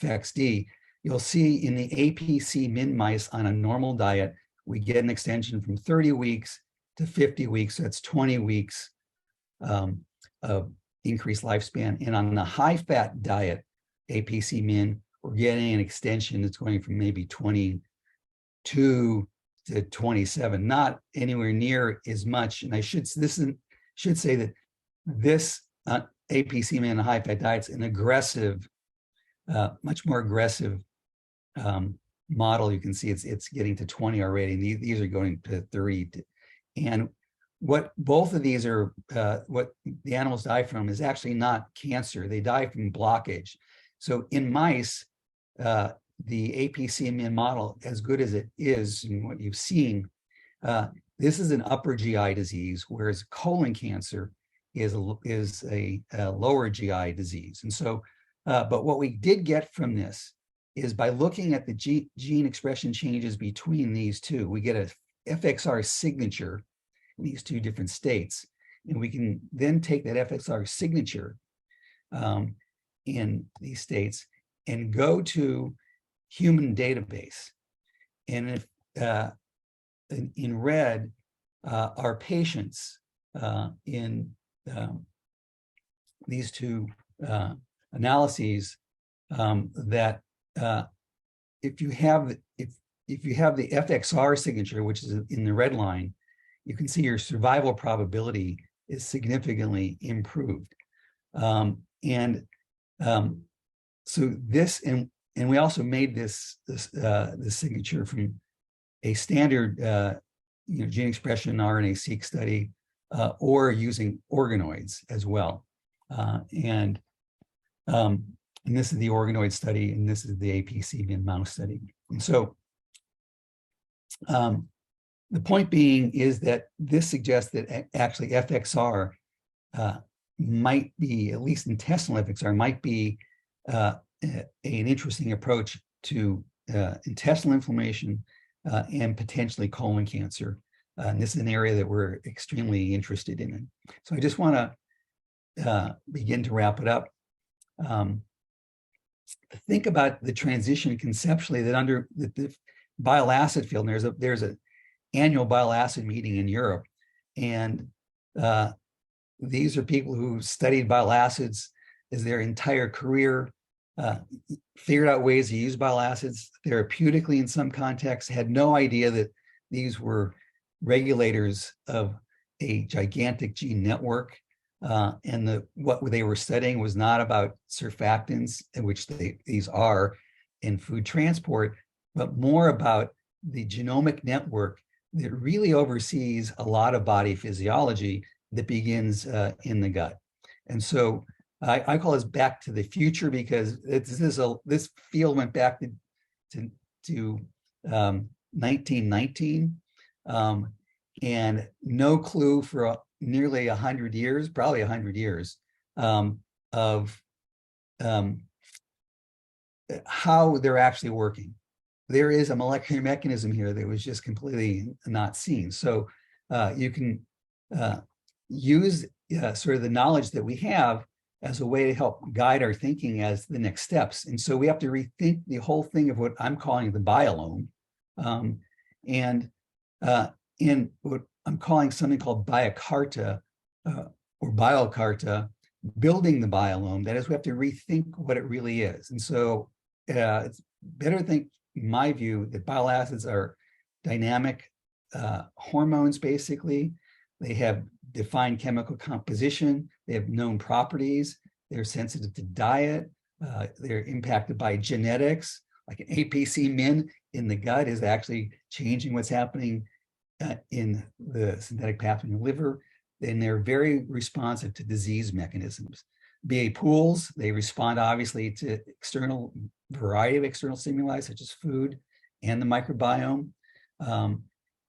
B: FXD, you'll see in the APC min mice on a normal diet, we get an extension from 30 weeks to 50 weeks. So that's 20 weeks of increased lifespan. And on the high fat diet, APC min, we're getting an extension that's going from maybe 22 to 27, not anywhere near as much. And I should say that this APC min high fat diet's an aggressive, much more aggressive model. You can see it's getting to 20 already. And these are going to 30. And what both of these are, what the animals die from is actually not cancer. They die from blockage. So in mice, the APC min model, as good as it is and what you've seen, this is an upper GI disease, whereas colon cancer is a lower GI disease. And so, but what we did get from this is by looking at the gene expression changes between these two, we get a FXR signature in these two different states. And we can then take that FXR signature in these states and go to human database. And if in red are patients in these two analyses that if you have the FXR signature, which is in the red line, you can see your survival probability is significantly improved. So this, and we also made this signature from a standard gene expression RNA-seq study or using organoids as well. And this is the organoid study, and this is the APC min mouse study. And so the point being is that this suggests that actually FXR might be, at least intestinal FXR, might be an interesting approach to intestinal inflammation and potentially colon cancer. And this is an area that we're extremely interested in. So I just want to begin to wrap it up. Think about the transition conceptually that under the bile acid field, and there's an annual bile acid meeting in Europe. And these are people who studied bile acids as their entire career, figured out ways to use bile acids therapeutically in some contexts, had no idea that these were regulators of a gigantic gene network. And what they were studying was not about surfactants, which these are in food transport, but more about the genomic network that really oversees a lot of body physiology that begins in the gut. And so I call this back to the future, because this field went back to 1919, and no clue for nearly 100 years, probably 100 years, of how they're actually working. There is a molecular mechanism here that was just completely not seen. So you can use sort of the knowledge that we have as a way to help guide our thinking as the next steps. And so we have to rethink the whole thing of what I'm calling the biome, and in what I'm calling something called biocarta or biocarta, building the biome. That is, we have to rethink what it really is. And so it's better to think, in my view, that bile acids are dynamic hormones, basically. They have defined chemical composition. They have known properties. They're sensitive to diet. They're impacted by genetics. Like an APC min in the gut is actually changing what's happening in the synthetic pathway in the liver. And they're very responsive to disease mechanisms. BA pools, they respond obviously to variety of external stimuli, such as food and the microbiome.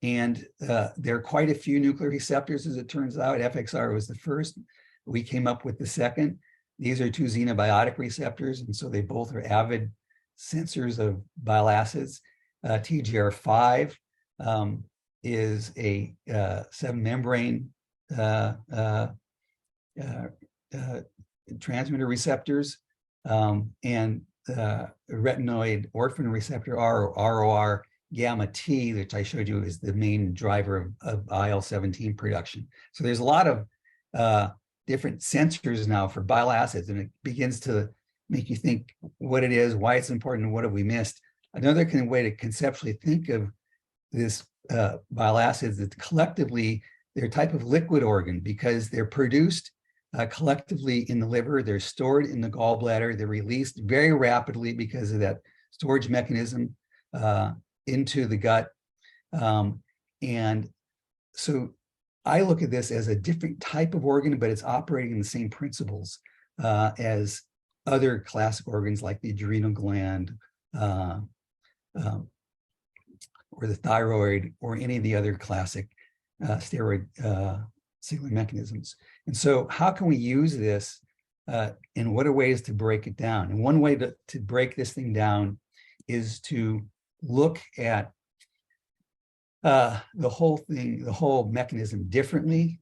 B: And there are quite a few nuclear receptors, as it turns out. FXR was the first. We came up with the second. These are two xenobiotic receptors, and so they both are avid sensors of bile acids. TGR5 is a seven-membrane transmitter receptors, and retinoid orphan receptor ROR gamma T, which I showed you is the main driver of IL-17 production. So there's a lot of different sensors now for bile acids, and it begins to make you think what it is, why it's important, and what have we missed. Another way to conceptually think of this bile acids is collectively they're a type of liquid organ because they're produced collectively in the liver, they're stored in the gallbladder, they're released very rapidly because of that storage mechanism into the gut. And so I look at this as a different type of organ, but it's operating the same principles as other classic organs like the adrenal gland or the thyroid or any of the other classic steroid signaling mechanisms. And so how can we use this and what are ways to break it down? And one way to break this thing down is to look at the whole mechanism differently.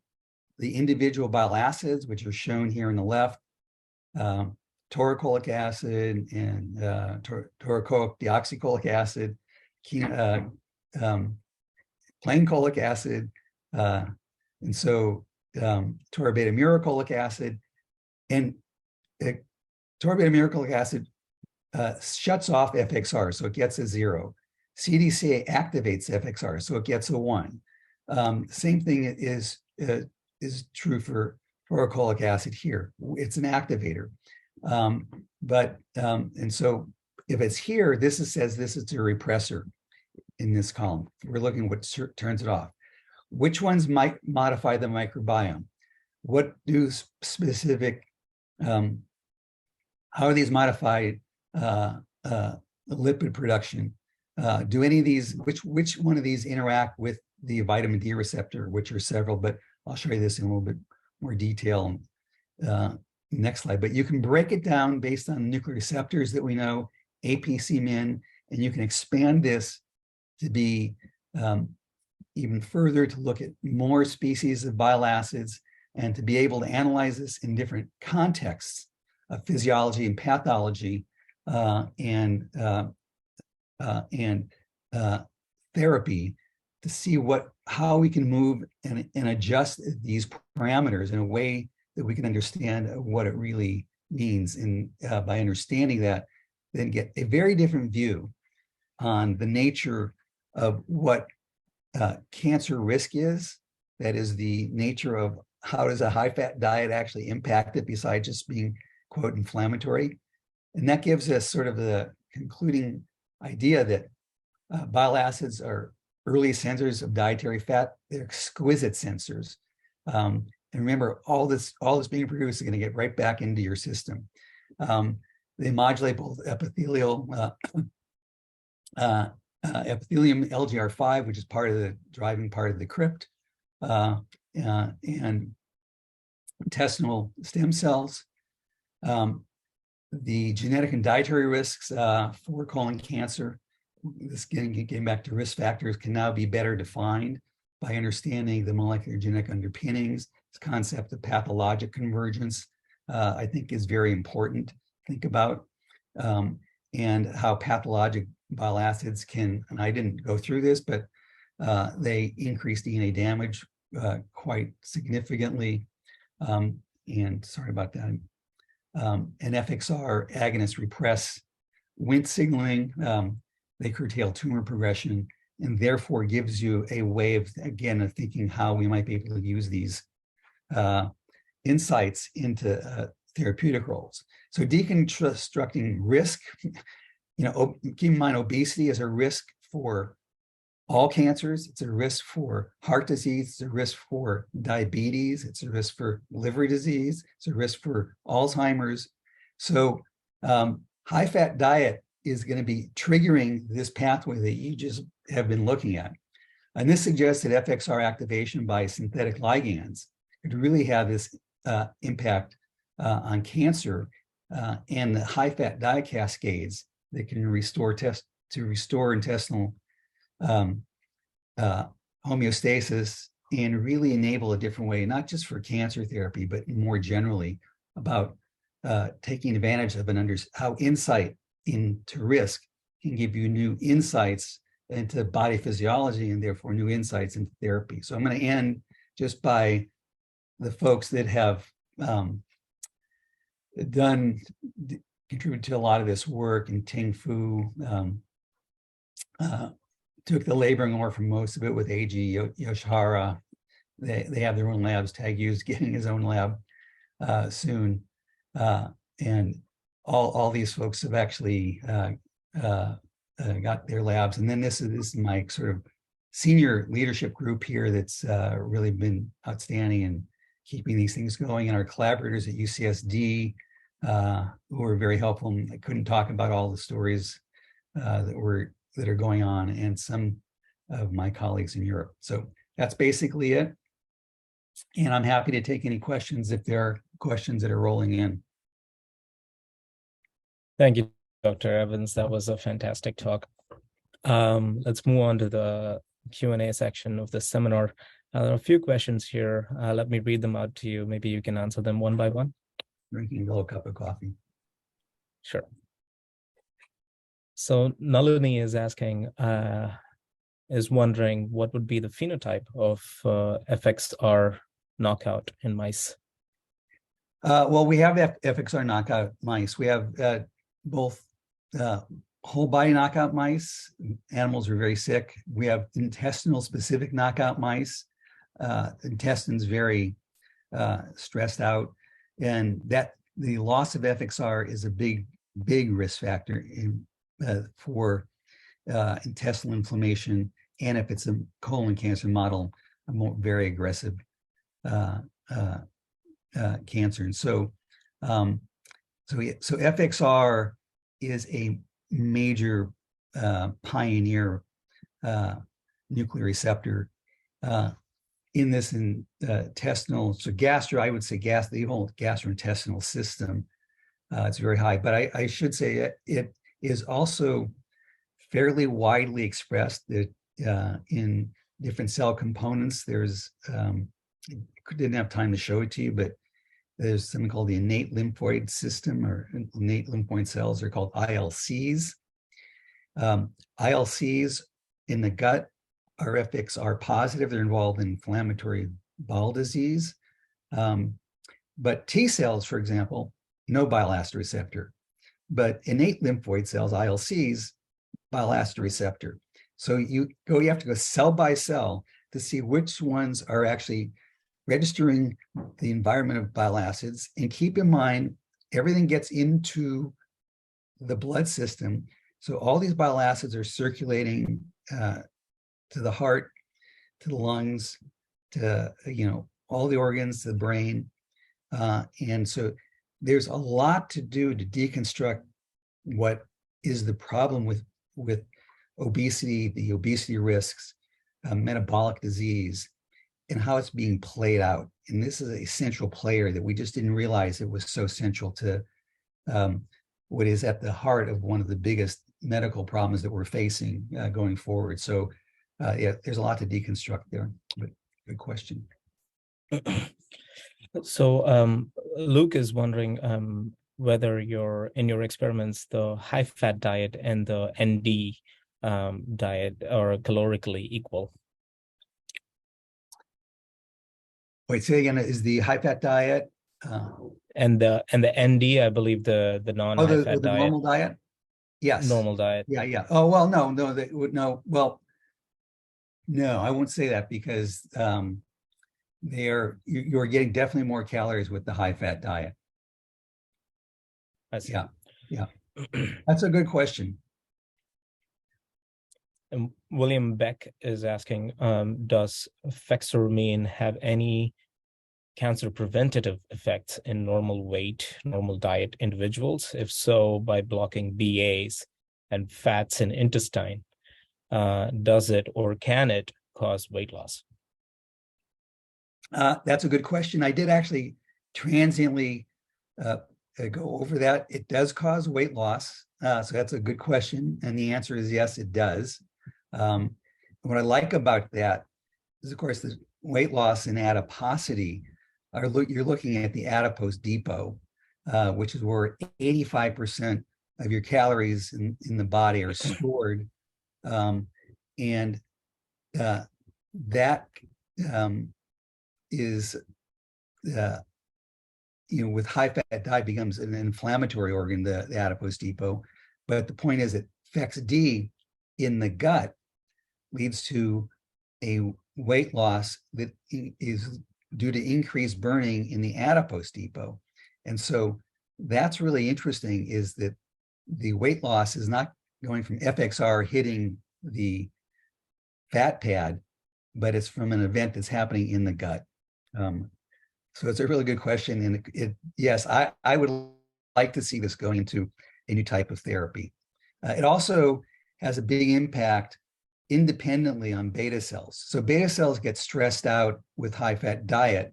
B: The individual bile acids, which are shown here on the left, taurocolic acid and taurocholic deoxycholic acid, plain cholic acid, and so taurobeta-muricolic acid. And taurobeta-muricolic acid shuts off FXR, so it gets a 0. CDCA activates FXR, so it gets a 1. Same thing is true for taurocolic acid here. It's an activator. And so if it's here, says this is a repressor in this column. We're looking at what turns it off. Which ones might modify the microbiome? What do specific, how are these modified lipid production? Do any of these, which one of these interact with the vitamin D receptor, which are several, but I'll show you this in a little bit more detail next slide. But you can break it down based on nuclear receptors that we know, APC-Min, and you can expand this to be even further to look at more species of bile acids and to be able to analyze this in different contexts of physiology and pathology and therapy to see how we can move and adjust these parameters in a way that we can understand what it really means. And by understanding that, then get a very different view on the nature of what cancer risk is. That is the nature of how does a high-fat diet actually impact it besides just being, quote, inflammatory. And that gives us sort of the concluding idea that bile acids are early sensors of dietary fat. They're exquisite sensors. And remember, all this being produced is going to get right back into your system. They modulate both epithelium LGR5, which is part of the driving part of the crypt, and intestinal stem cells. The genetic and dietary risks for colon cancer, this getting back to risk factors, can now be better defined by understanding the molecular genetic underpinnings. This concept of pathologic convergence, I think, is very important to think about, and how pathologic bile acids can, and I didn't go through this, but they increase DNA damage quite significantly. And sorry about that. And FXR agonists repress Wnt signaling. They curtail tumor progression, and therefore gives you a way of, again, of thinking how we might be able to use these insights into therapeutic roles. So deconstructing risk, keep in mind obesity is a risk for all cancers. It's a risk for heart disease. It's a risk for diabetes. It's a risk for liver disease. It's a risk for Alzheimer's. So high-fat diet is going to be triggering this pathway that you just have been looking at. And this suggests that FXR activation by synthetic ligands could really have this impact on cancer and the high-fat diet cascades that can restore intestinal homeostasis and really enable a different way, not just for cancer therapy, but more generally about taking advantage of how insight into risk can give you new insights into body physiology and therefore new insights into therapy. So I'm going to end just by the folks that have contributed to a lot of this work, and Ting Fu took the laboring oar from most of it with Eiji Yoshihara. They have their own labs. Tagyu's getting his own lab soon. And all these folks have actually got their labs. And then this is my sort of senior leadership group here that's really been outstanding in keeping these things going. And our collaborators at UCSD who are very helpful. And I couldn't talk about all the stories that are going on, and some of my colleagues in Europe. So that's basically it. And I'm happy to take any questions if there are questions that are rolling in.
A: Thank you, Dr. Evans. That was a fantastic talk. Let's move on to the Q&A section of the seminar. There are a few questions here. Let me read them out to you. Maybe you can answer them one by one.
B: Drinking a little cup of coffee.
A: Sure. So Nalini is asking, is wondering what would be the phenotype of FXR knockout in mice?
B: Well, we have FXR knockout mice. We have both whole body knockout mice. Animals are very sick. We have intestinal specific knockout mice. Intestines very stressed out, and that the loss of FXR is a big risk factor for intestinal inflammation, and if it's a colon cancer model, a very aggressive cancer. And so FXR is a major pioneer nuclear receptor in this intestinal, I would say the whole gastrointestinal system. It's very high, but I should say it is also fairly widely expressed in different cell components. There's, didn't have time to show it to you, but there's something called the innate lymphoid system, or innate lymphoid cells. They're called ILCs. ILCs in the gut are FXR positive. They're involved in inflammatory bowel disease. But T cells, for example, no bile acid receptor. But innate lymphoid cells, ILCs, bile acid receptor. So you have to go cell by cell to see which ones are actually registering the environment of bile acids. And keep in mind, everything gets into the blood system. So all these bile acids are circulating to the heart, to the lungs, to all the organs, to the brain. And so there's a lot to do to deconstruct what is the problem with obesity, the obesity risks, metabolic disease, and how it's being played out. And this is a central player that we just didn't realize it was so central to what is at the heart of one of the biggest medical problems that we're facing going forward. So yeah, there's a lot to deconstruct there, but good question.
A: So Luke is wondering whether in your experiments, the high-fat diet and the ND diet are calorically equal.
B: Wait, say again, is the high-fat diet?
A: And the ND, I believe the non-high-fat
B: the
A: diet.
B: normal diet? Yes.
A: Normal diet.
B: Yeah. Oh, well, no, I won't say that, because you're getting definitely more calories with the high-fat diet.
A: I see.
B: Yeah. That's a good question.
A: And William Beck is asking, does fexoramine have any cancer preventative effects in normal weight, normal diet individuals? If so, by blocking BAs and fats in intestine, does it or can it cause weight loss?
B: That's a good question. I did actually transiently go over that. It does cause weight loss. So that's a good question. And the answer is yes, it does. What I like about that is, of course, the weight loss and adiposity you're looking at the adipose depot, which is where 85% of your calories in the body are stored. And that is, with high fat diet becomes an inflammatory organ, the adipose depot. But the point is, it affects D in the gut, leads to a weight loss that is due to increased burning in the adipose depot. And so that's really interesting, is that the weight loss is not going from FXR hitting the fat pad, but it's from an event that's happening in the gut. So it's a really good question. And yes, I would like to see this going into a new type of therapy. It also has a big impact independently on beta cells. So beta cells get stressed out with high fat diet,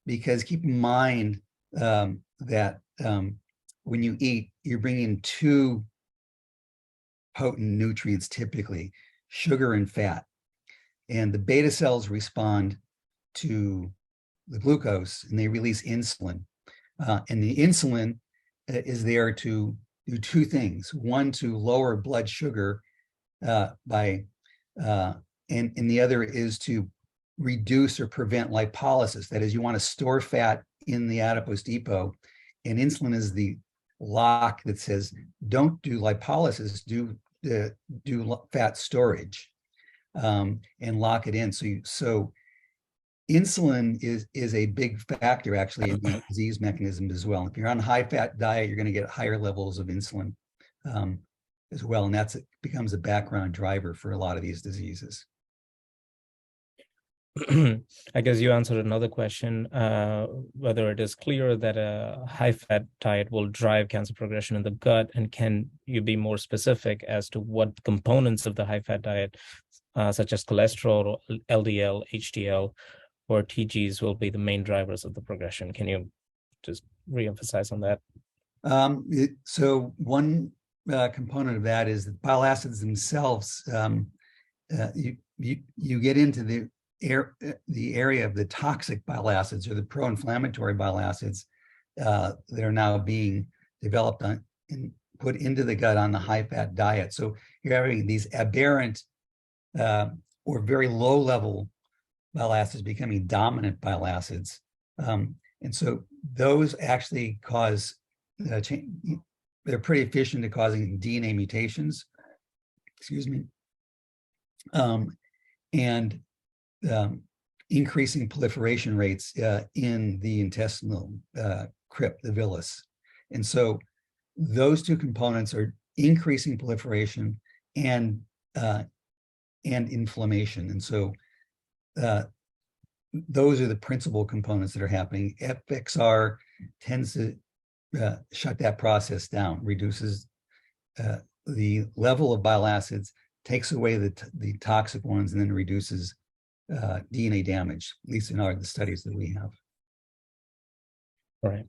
B: because keep in mind that when you eat, you're bringing two potent nutrients, typically sugar and fat. And the beta cells respond to the glucose and they release insulin. And the insulin is there to do two things. One, to lower blood sugar and the other is to reduce or prevent lipolysis. That is, you want to store fat in the adipose depot, and insulin is the lock that says, don't do lipolysis, do fat storage, and lock it in. So insulin is a big factor actually in the disease mechanism as well. If you're on a high fat diet, you're going to get higher levels of insulin as well. And that becomes a background driver for a lot of these diseases.
A: I guess you answered another question, whether it is clear that a high-fat diet will drive cancer progression in the gut, and can you be more specific as to what components of the high-fat diet, such as cholesterol, LDL, HDL, or TGs, will be the main drivers of the progression? Can you just re-emphasize on that?
B: So one component of that is that bile acids themselves. You get into the area of the toxic bile acids, or the pro-inflammatory bile acids that are now being developed and put into the gut on the high-fat diet. So you're having these aberrant or very low-level bile acids becoming dominant bile acids. And so those actually cause change. They're pretty efficient at causing DNA mutations, and increasing proliferation rates in the intestinal crypt, the villus. And so those two components are increasing proliferation and inflammation. And so those are the principal components that are happening. FXR tends to shut that process down, reduces the level of bile acids, takes away the toxic ones, and then reduces DNA damage, at least in the studies that we have.
A: Right.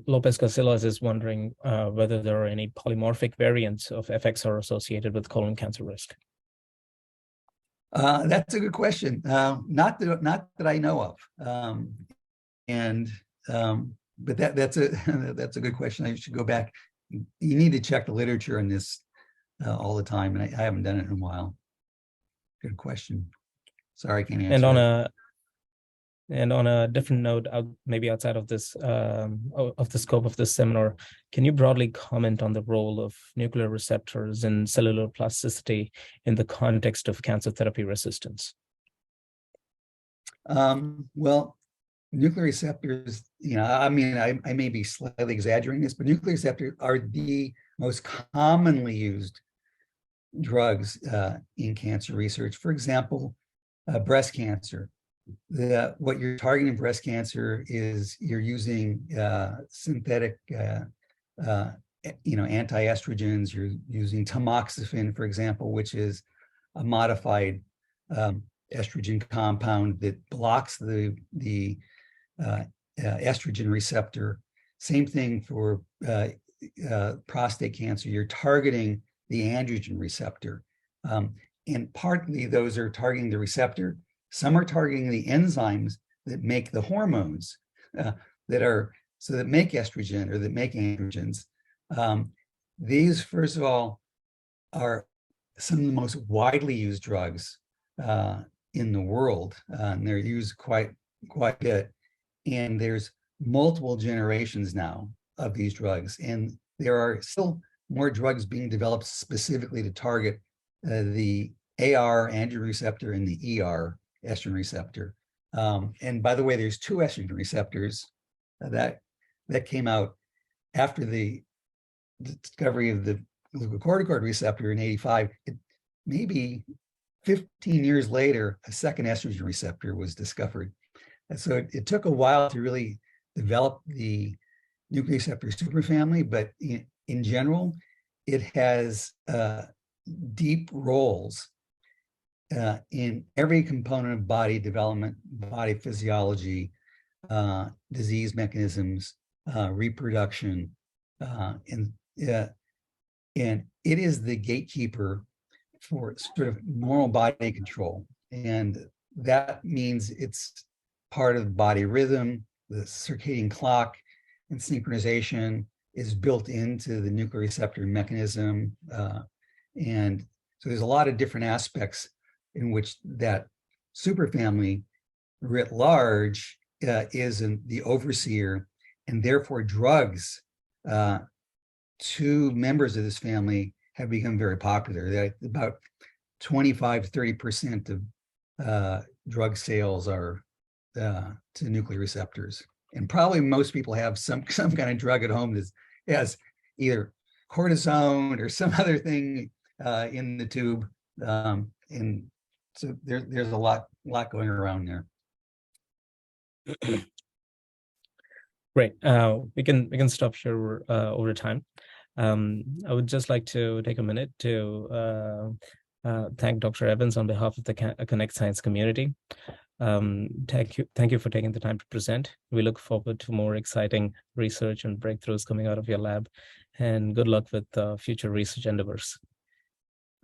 A: Lopez Casillas is wondering whether there are any polymorphic variants of FXR associated with colon cancer risk.
B: That's a good question. Not that I know of. But that's a good question. I should go back. You need to check the literature on this all the time, and I haven't done it in a while. Good question. Sorry, I can't answer.
A: And on a different note, maybe outside of this of the scope of this seminar, can you broadly comment on the role of nuclear receptors in cellular plasticity in the context of cancer therapy resistance?
B: Well, nuclear receptors, I may be slightly exaggerating this, but nuclear receptors are the most commonly used drugs in cancer research. For example, breast cancer. What you're targeting in breast cancer is you're using synthetic, anti-estrogens. You're using tamoxifen, for example, which is a modified estrogen compound that blocks the estrogen receptor. Same thing for prostate cancer. You're targeting the androgen receptor. And partly those are targeting the receptor. Some are targeting the enzymes that make the hormones that make estrogen or that make androgens. These, first of all, are some of the most widely used drugs in the world. And they're used quite a bit. And there's multiple generations now of these drugs. And there are still more drugs being developed specifically to target the AR androgen receptor and the ER estrogen receptor. And by the way, there's two estrogen receptors that came out after the discovery of the glucocorticoid receptor in 85. Maybe 15 years later, a second estrogen receptor was discovered. And so it took a while to really develop the nuclear receptor superfamily, but in general, it has deep roles in every component of body development, body physiology, disease mechanisms, reproduction, and it is the gatekeeper for sort of normal body control. And that means it's part of the body rhythm, the circadian clock, and synchronization is built into the nuclear receptor mechanism. And so there's a lot of different aspects in which that superfamily writ large is the overseer, and therefore drugs to members of this family have become very popular. They're about 25 to 30% of drug sales are to nuclear receptors. And probably most people have some kind of drug at home that has either cortisone or some other thing in the tube. And so there's a lot going around there.
A: Great. We can stop here over time. I would just like to take a minute to thank Dr. Evans on behalf of the Connect Science community. Thank you for taking the time to present. We look forward to more exciting research and breakthroughs coming out of your lab, and good luck with future research endeavors.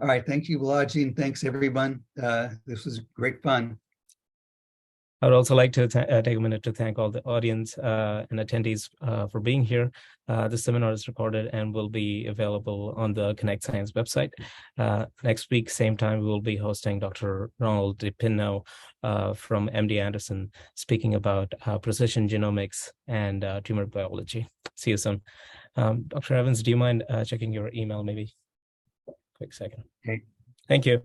B: All right, thank you, Balaji, and thanks everyone. This was great fun.
A: I would also like to take a minute to thank all the audience and attendees for being here. This seminar is recorded and will be available on the Connect Science website. Next week, same time, we will be hosting Dr. Ronald DePinno from MD Anderson, speaking about precision genomics and tumor biology. See you soon. Dr. Evans, do you mind checking your email maybe? Quick second.
B: Okay.
A: Thank you.